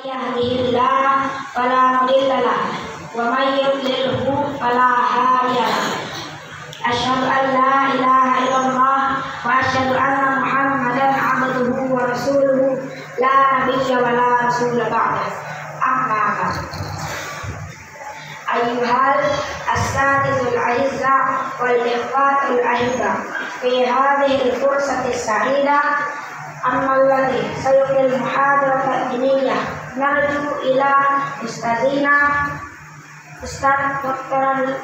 yahdihillahu fala mudilla lahu wa may yudlilhu fala hadiya lahu. Asyhadu an la ilaha illallah wa asyhadu anna Muhammadan abduhu wa rasuluhu la nabiyya wa la rasula ba'dahu. Amma ba'd. Ayyuhal as-satidul a'izzah wal ikhwatul ahibbah, fi hadhihi al-fursati as-sa'idah amma alladhi sayuqil muhadarata diniyah narju ila ustadzina Ustadz Dr.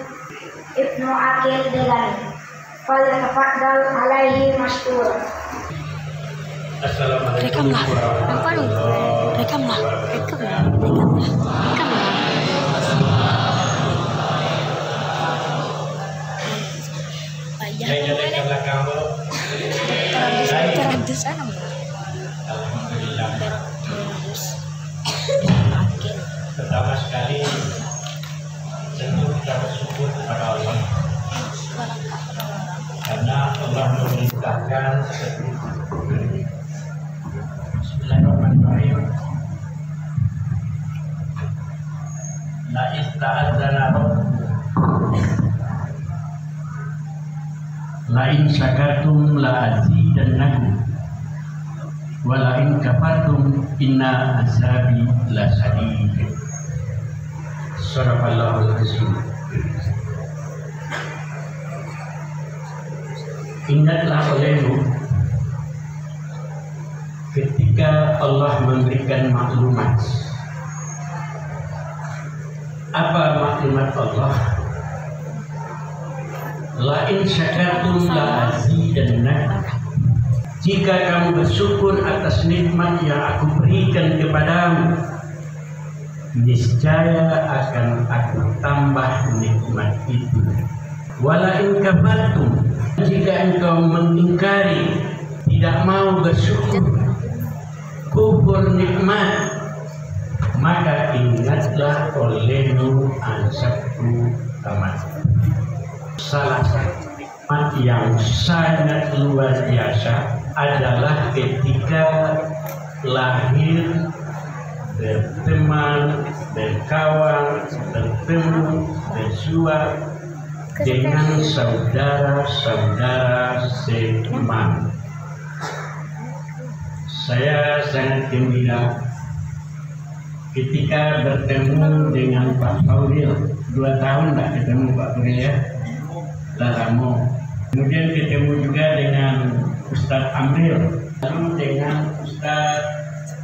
Ibnu Aqil Delani, falyatafaddal alaihi mashkur. Assalamualaikum warahmatullahi Alhamdulillah. Pertama sekali tentu kita bersyukur kepada Allah karena Allah memerintahkan seperti Bismillahirrahmanirrahim. La ista'adzana la in syakartum la azidannakum wa la in kafartum inna azabi la sadid. Sadaqallahul azim. Ingatlah olehmu ketika Allah memberikan maklumat. Apa maklumat Allah? La in syakartum la azidannakum. Jika kamu bersyukur atas nikmat yang aku berikan kepadamu, niscaya akan aku tambah nikmat itu. Wala in kafartum, jika engkau mengingkari, tidak mau bersyukur, kufur nikmat, maka ingatlah olehmu ansabku tamat. Salah satu nikmat yang sangat luar biasa adalah ketika lahir, berteman, berkawan, bertemu, bersua dengan saudara-saudara seiman. Saya sangat gembira ketika bertemu dengan Pak Faudil. 2 tahun tak ketemu Pak Faudil ya, lama. Kemudian ketemu juga dengan Ustadz Amril, lalu dengan Ustadz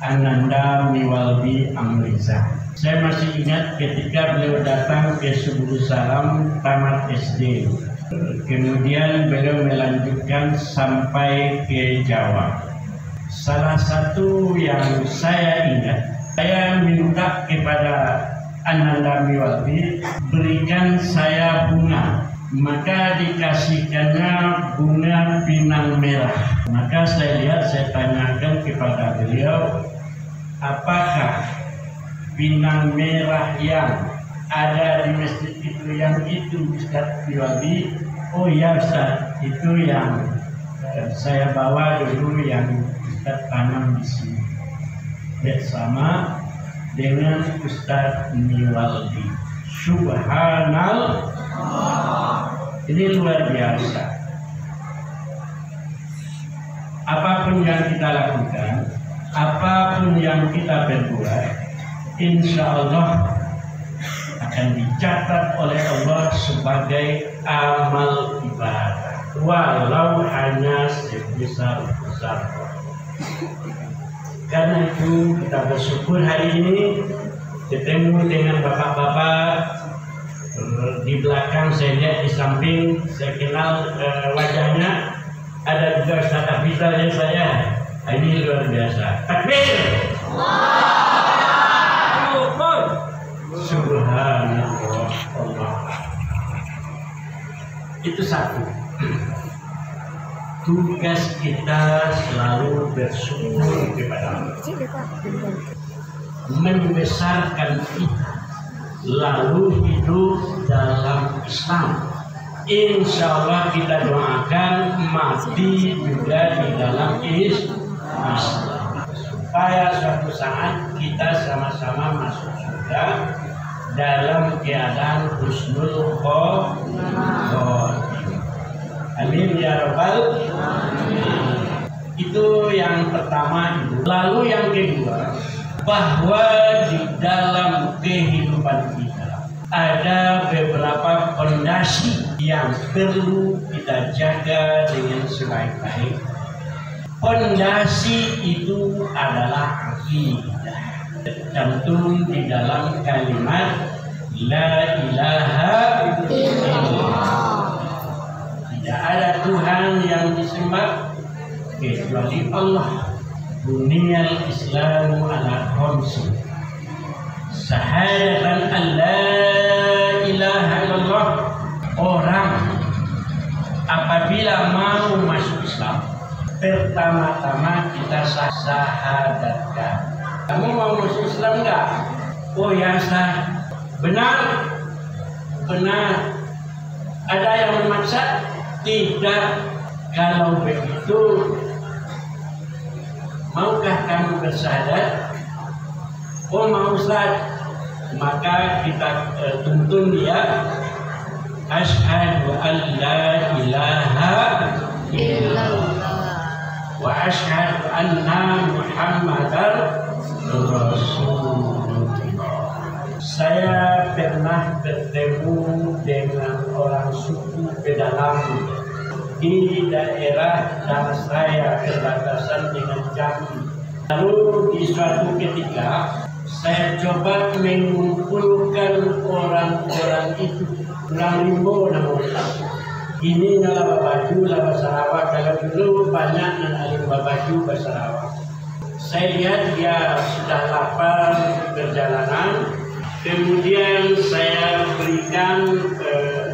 Ananda Miwaldi Amriza. Saya masih ingat ketika beliau datang ke Subul Salam tamat SD. Kemudian beliau melanjutkan sampai ke Jawa. Salah satu yang saya ingat, saya minta kepada Ananda Miwaldi berikan saya bunga. Maka dikasihkannya bunga pinang merah. Maka saya tanyakan kepada beliau, apakah pinang merah yang ada di masjid itu yang itu Ustaz Miwaldi? Oh ya Ustaz, itu yang saya bawa dulu yang Ustaz tanam di sini bersama dengan Ustaz Miwaldi. Subhanallah. Ini luar biasa. Apapun yang kita lakukan, apapun yang kita berbuat, insya Allah akan dicatat oleh Allah sebagai amal ibadah, walau hanya sebesar-besar. Karena itu kita bersyukur hari ini ketemu dengan bapak-bapak. Di belakang saya lihat, di samping saya kenal wajahnya, ada juga Ustaz Afizal yang saya. Ini luar biasa. Takbir! Subhanallah. Allah. Itu satu. Tugas kita selalu bersyukur kepada Allah, membesarkan kita, lalu hidup dalam Islam. Insya Allah kita doakan mati juga di dalam Islam, supaya suatu saat kita sama-sama masuk surga dalam keadaan husnul khotimah. Amin ya rabbal alamin. Itu yang pertama itu. Lalu yang kedua, bahwa di dalam kehidupan kita ada beberapa fondasi yang perlu kita jaga dengan sebaik-baik. Fondasi itu adalah akidah, tercantum di dalam kalimat La ilaha illallah. Tidak ada Tuhan yang disembah kecuali Allah. Buniyal Islamu ala khamsin. Syahadatan an la ilaha illallah. Orang apabila mau masuk Islam, pertama-tama kita syahadatkan. Kamu mau masuk Islam enggak? Oh ya sah. Benar? Benar. Ada yang memaksa? Tidak. Kalau begitu, maukah kamu bersyahadat? Oh mau Ustaz. Maka kita tuntun dia, asyhadu an la ilaha illallah wa asyhadu anna Muhammadar Rasulullah. Saya pernah bertemu dengan orang suku Pedalamu di daerah dan saya berbatasan dengan Jambi. Lalu di suatu ketika saya coba mengumpulkan orang-orang itu, orang Limbo namanya. Ini nala baju, laba Sarawak. Kalau dulu banyak yang baju bahasa Sarawak. Saya lihat dia sudah lapar perjalanan. Kemudian saya berikan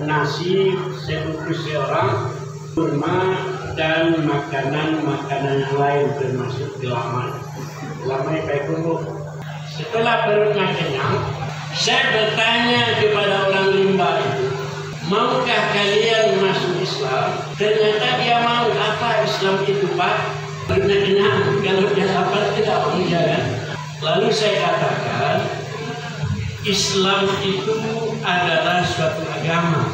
nasi sebungkus seorang, kurma dan makanan-makanan yang lain termasuk gelaman. Gelaman kayak kumpul. Setelah perutnya kenyang, saya bertanya kepada orang Limba itu, maukah kalian masuk Islam? Ternyata dia mau. Apa Islam itu Pak? Perutnya kenyang. Kalau dia lapar tidak mau jalan. Lalu saya katakan, Islam itu adalah suatu agama.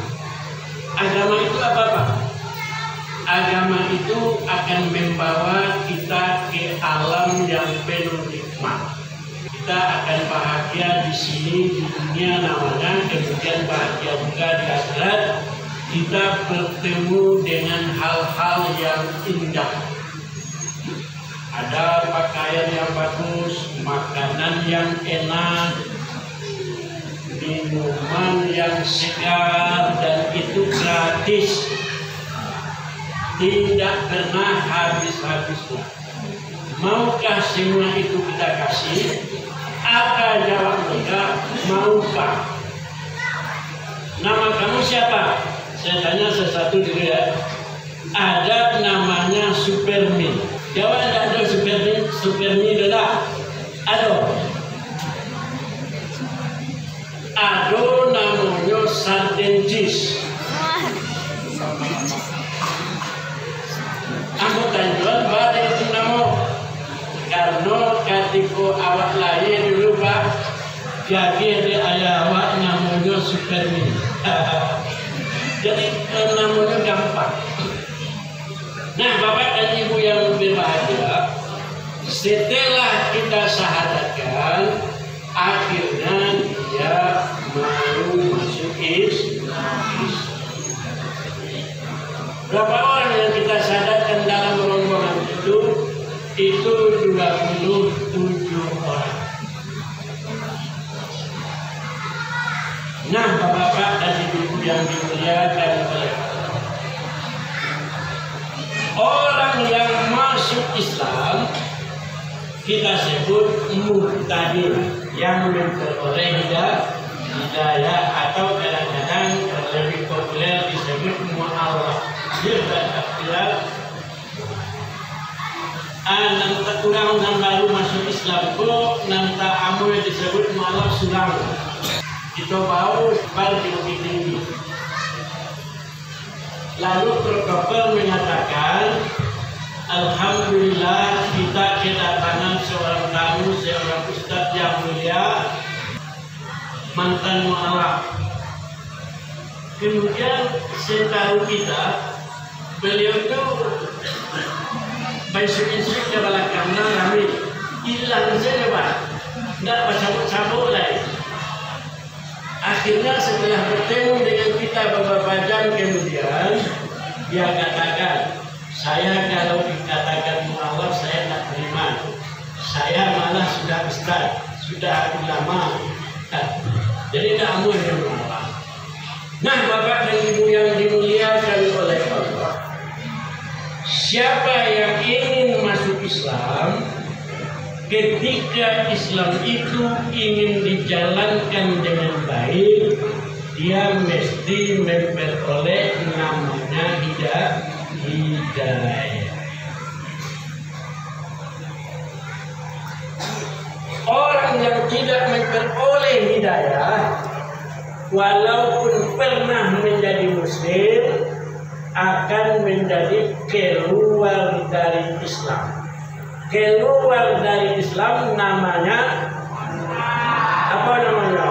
Agama itu apa Pak? Agama itu akan membawa kita ke alam yang penuh nikmat. Kita akan bahagia di sini di dunia namanya, kemudian bahagia juga di akhirat. Kita bertemu dengan hal-hal yang indah. Ada pakaian yang bagus, makanan yang enak, minuman yang segar, dan itu gratis. Tidak pernah habis-habisnya. Maukah semua itu kita kasih? Apa jawab mereka? Maukah? Nama kamu siapa? Saya tanya sesatu dulu ya. Ada namanya Superman. Jawab ada Superman. Superman adalah Ado namanya Sardentis. Aku tanjuan pada itu nama karena ketika awak lahir dulu Pak, jadi ada ayah awak namanya Superman. Jadi namanya gampang. Nah Bapak dan Ibu yang berbahagia, setelah kita syahadatkan, akhirnya dia mau masuk Islam. Berapa orang yang kita syahadatkan dalam rombongan itu 27 orang. Nah Bapak dan Ibu yang dimuliakan oleh Allah, orang yang masuk Islam kita sebut muhtadin, yang memperoleh hidayah atau kadang-kadang lebih populer disebut mu'awwah. Nanti kurang dan baru masuk Islam kok nanti amu disebut mu'alaf surang. Itu baru lebih tinggi. Lalu protokol menyatakan, Alhamdulillah kita kedatangan seorang tamu, seorang ustaz yang mulia, mantan mualaf. Kemudian setahu kita, beliau itu besok-besok ke belakangnya kami hilang saja Pak, tidak bersabuk-sabuk lagi. Akhirnya setelah bertemu dengan kita beberapa jam kemudian, dia katakan, saya kalau dikatakan mualaf saya tak terima. Saya malah sudah ustaz, sudah ulama. Jadi tidak mungkin mualaf. Nah, Bapak dan Ibu yang dimuliakan oleh Allah, siapa yang ingin masuk Islam, ketika Islam itu ingin dijalankan dengan baik, dia mesti memperoleh namanya hidayah. Orang yang tidak memperoleh hidayah, walaupun pernah menjadi muslim, akan menjadi keluar dari Islam. Keluar dari Islam namanya apa namanya?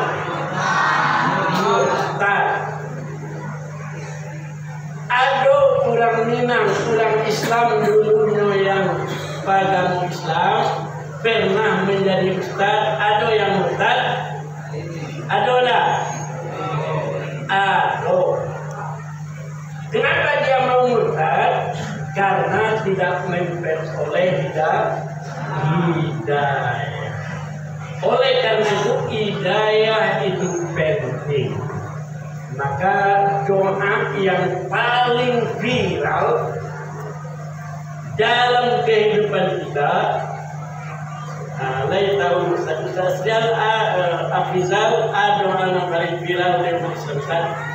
Murtad. Ada orang Minang, orang Islam dulunya yang pada Islam pernah menjadi ustaz, ada yang murtad, ada tak? Ada. Kenapa dia mau murtad? Karena tidak memperoleh hidayah. Oleh karena itu hidayah itu penting. Maka doa yang paling viral dalam kehidupan kita, lain tahu Ustaz Afrizal, doa yang paling viral dari Ustaz.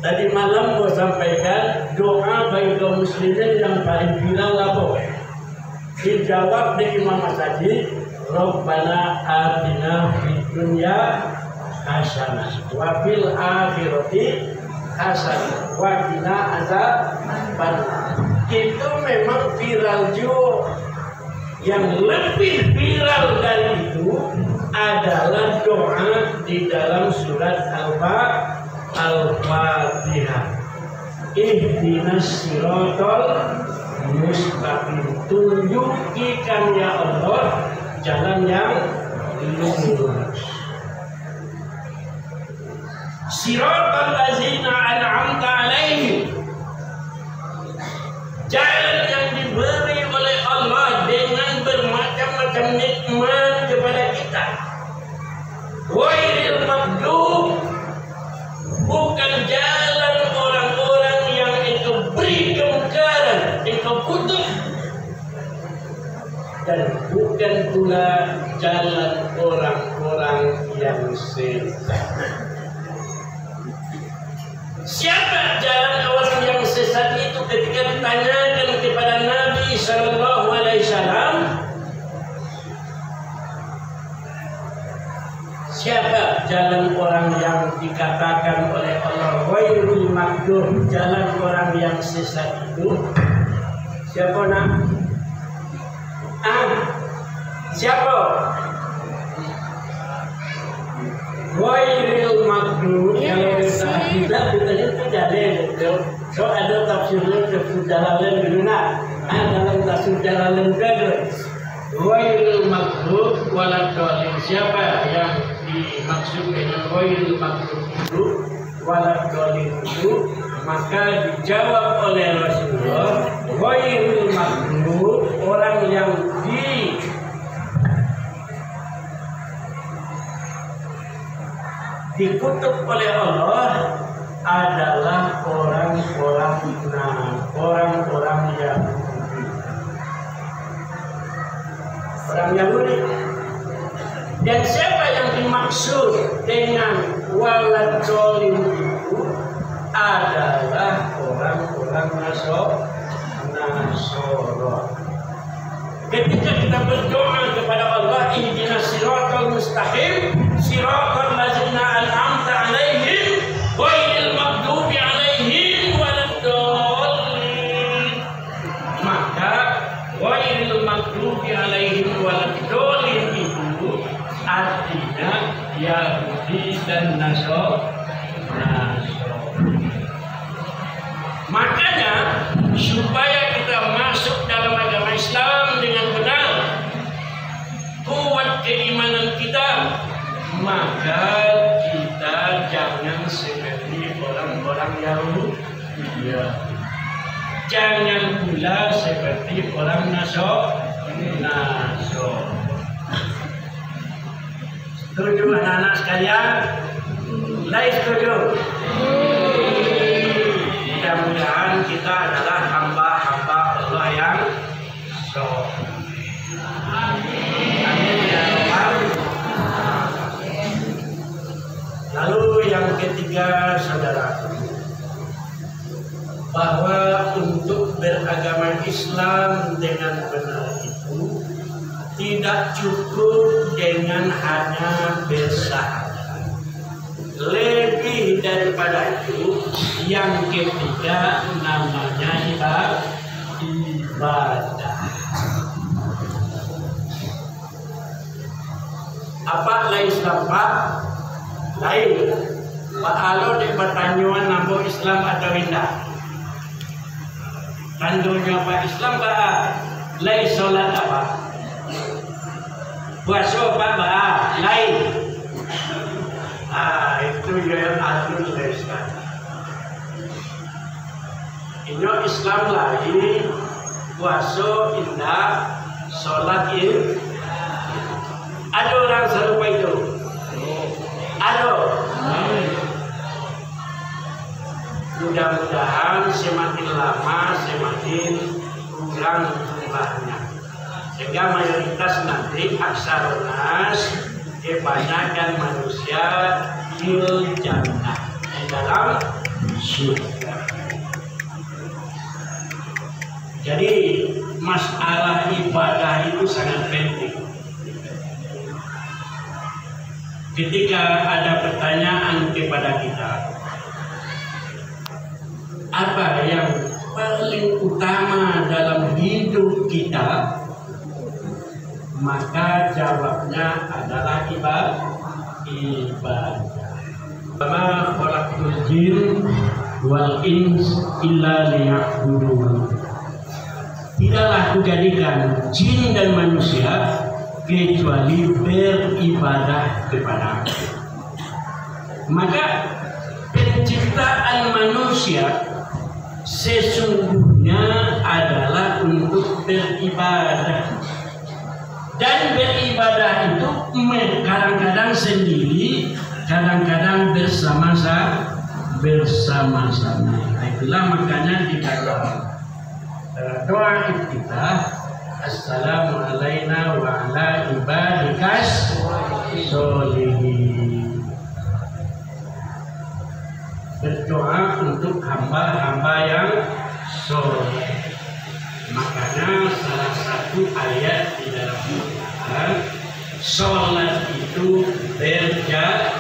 Tadi malam mau sampaikan doa bagi kaum muslimin yang paling viral apa? Dijawab di Imam Masjid, Rabbana atina fid dunya hasanah wa fil akhirati hasanah wa qina azabannar. Itu memang viral juga. Yang lebih viral dari itu adalah doa di dalam surat Al-Fatihah. Ihdinas siratal mustaqim. Tunjukikan ya Allah jalan yang lurus. Siratal ladzina an'amta alaihim. Jalan yang diberi oleh Allah dengan bermacam-macam nikmat kepada kita. Ghairil maghdub, bukan jalan orang-orang yang engkau beri kemungkaran, engkau kutuk, dan bukan pula jalan orang-orang yang sesat. Siapa jalan orang yang sesat itu? Ketika ditanyakan kepada Nabi Sallallahu Alaihi Wasallam, siapa jalan orang yang dikatakan oleh Allah ghairul maghdub, jalan orang yang sesat itu? Siapa nak? Siapa? Ghairil maghdub. Kalau kita itu jadi so ada tafsirnya tafsir Jalalain dulu nak. Dalam tafsir Jalalain juga ghairil maghdub waladhdallin. Siapa yang dimaksud dengan ghairil maghdub itu, waladhdallin itu, maka dijawab oleh Rasulullah, ghairil maghdub, orang yang dikutuk oleh Allah adalah orang-orang Yahudi. Dan siapa yang dimaksud dengan waladhdallin itu adalah orang-orang Nasara. Ketika kita berdoa kepada Allah, ihdinas siratal mustaqim, siratal ladzina an'amta alaihim, ghairil maghdubi alaihim tahu? Ya. Jangan pula seperti orang Nasor. Setuju anak-anak sekalian? Lain setuju? Mudah-mudahan kita adalah hamba-hamba Allah yang soleh. Amin ya Rabbal. Lalu yang ketiga, saudara, bahwa untuk beragama Islam dengan benar itu tidak cukup dengan hanya bersyahadat. Lebih daripada itu, yang ketiga namanya ibadah. Apa lain Islam Pak? Lain. Pak Alo di pertanyaan nampu Islam atau tidak? Tandunya Pak Islam Pak. Lain sholat apa? Puasa Pak Pak. Lain. Itu yang atur Islam. Ini Islam lain. Puasa indah. Sholat ini. Ada orang serupa itu? Ada. Mudah-mudahan semakin lama semakin kurang jumlahnya, sehingga mayoritas nanti aksaronas kebanyakan manusia fil jannah, di dalam surga. Jadi masalah ibadah itu sangat penting. Ketika ada pertanyaan kepada kita, apa yang paling utama dalam hidup kita, maka jawabnya adalah ibadah. Ma khalaqtul jin wal ins illa liya'budun. Tidaklah kujadikan jin dan manusia kecuali beribadah kepada Aku. Maka penciptaan manusia sesungguhnya adalah untuk beribadah, dan beribadah itu kadang-kadang sendiri, kadang-kadang bersama-sama. Itulah makanya di dalam doa iftitah, assalamu alayna wa ala ibadikas sholihin. Berdoa untuk hamba-hamba yang soleh. Makanya salah satu ayat di dalam Al-Quran, sholat itu berjamaah.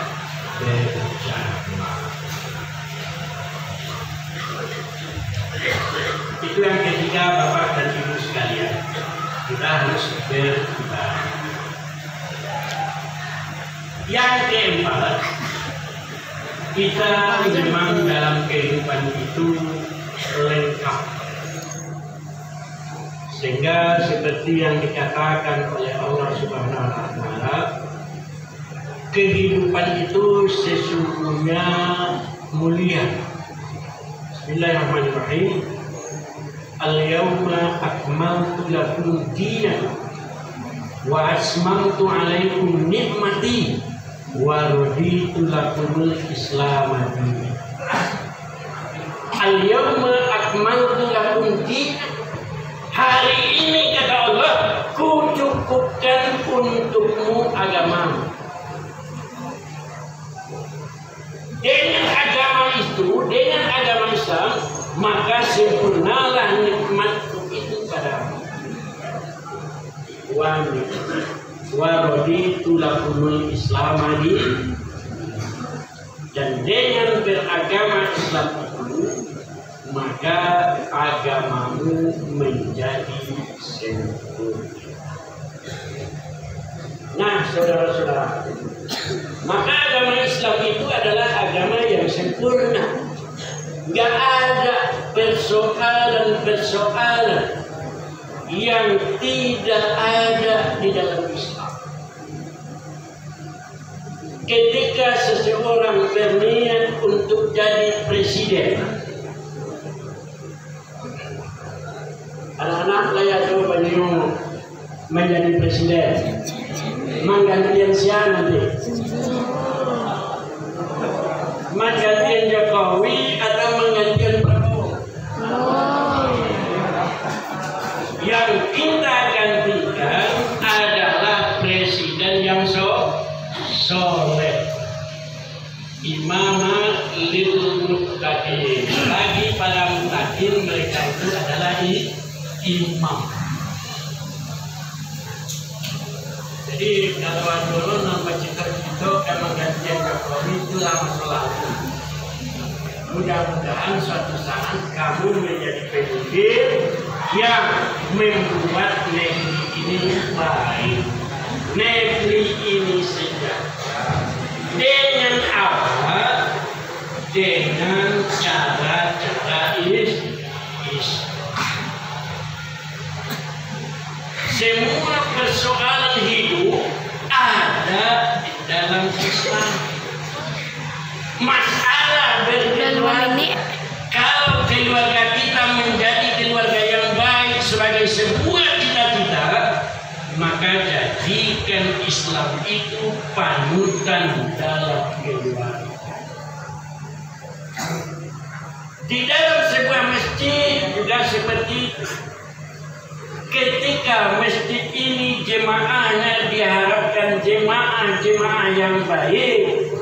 Itu yang ketiga, Bapak dan Ibu sekalian, kita harus beribadah. Yang keempat, kita memang dalam kehidupan itu lengkap, sehingga seperti yang dikatakan oleh Allah Subhanahu wa Ta'ala, kehidupan itu sesungguhnya mulia. Bismillahirrahmanirrahim. Al-yawma akmaltu lakum dinakum wa asmamtu alaikum ni'mati wa raditu lakumul Islam dinan. Al-yawma akmaltu lakum dinakum. Hari ini kata Allah, ku cukupkan untukmu agamamu. Dengan agama itu, dengan agama Islam, maka sempurnalah nikmatku itu padamu. Wa raditu lakumul Islam dinan. Dan dengan beragama Islam itu, maka agamamu menjadi sempurna. Nah, saudara-saudara, maka agama Islam itu adalah agama yang sempurna. Gak ada persoalan-persoalan yang tidak ada di dalam Islam. Ketika seseorang berniat untuk jadi presiden. Anak-anak layak coba menjadi presiden. Menggantian siapa nanti? Menggantian Jokowi atau menggantian Prabowo? Yang kita gantikan adalah presiden yang soleh, imama lil muttaqin. Bagi para muttaqin, mereka itu adalah imam. Jadi kalau dulu nama cita-cita emang gantian Jokowi itu lama selalu. Mudah-mudahan suatu saat kamu menjadi pemimpin yang membuat negeri ini baik, negeri ini sejahtera. Dengan apa? Dengan cara-cara semua persoalan hidup ada di dalam Islam. Masalah berkeluarga, kalau keluarga kita menjadi keluarga yang baik sebagai sebuah cita-cita, maka jadikan Islam itu panutan dalam keluarga. Di dalam sebuah masjid juga seperti itu. Ketika masjid ini jemaahnya diharapkan jemaah yang baik,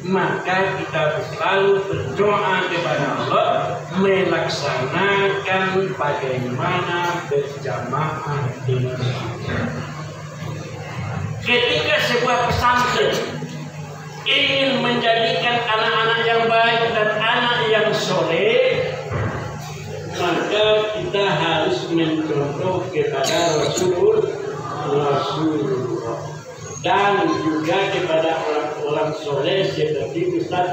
maka kita selalu berdoa kepada Allah melaksanakan bagaimana berjamaah ini. Ketika sebuah pesantren ingin menjadikan anak-anak yang baik dan anak yang soleh, maka kita harus mencontoh kepada Rasulullah dan juga kepada orang-orang soleh seperti Ustaz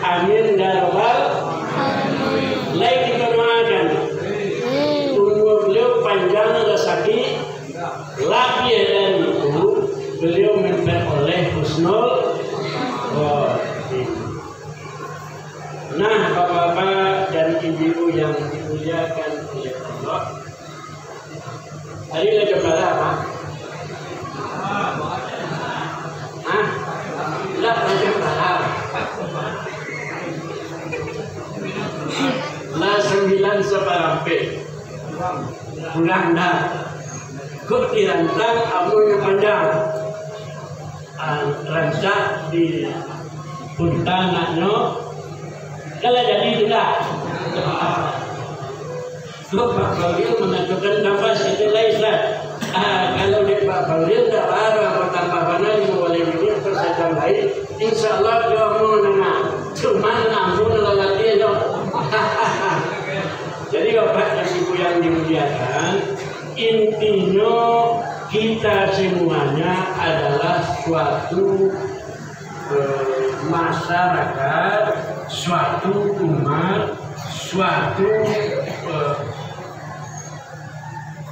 Amin Darwal. Lain kita doakan umur beliau panjang rezeki, lebih dari itu beliau memperoleh husnul khotimah. Nah, bapak-bapak dan ibu yang dimuliakan oleh Allah, hari ini kepada apa? Lah baca bahar. Lah 9 separampe. Bulan dah. Kok dirantang abu yang panjang. Rancak di puntangannya. Kalau jadi tidak, Pak Bahlil menentukan nafas itu laisa. Kalau di Pak Bahlil tidak ada pertambahan yang boleh begini persetan lain, insya Allah dia mau menengah. Cuma namun lelaki itu. Jadi bapak dan ibu yang dimuliakan, intinya kita semuanya adalah suatu masyarakat, suatu umat, suatu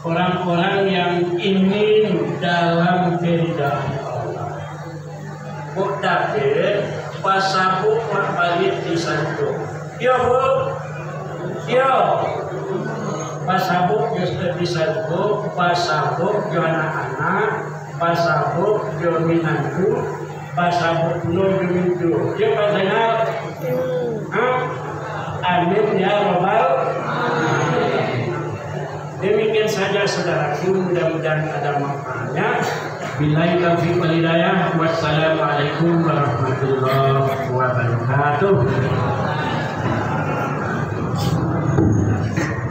orang-orang yang ingin dalam keridhaan Allah. Kok dapat pasabuk balik di santo. Yo bu, yo pasabuk justru di santo, pasabuk yo anak-anak, pasabuk yo minantu. Pasabuk no begitu. Dia pasangan, amin ya robbal. Demikian saja saudaraku, mudah-mudahan ada manfaatnya. Billahi taufiq wal hidayah. Wassalamualaikum warahmatullahi wabarakatuh.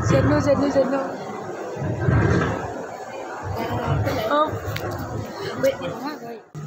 Zeno. Oh, wait.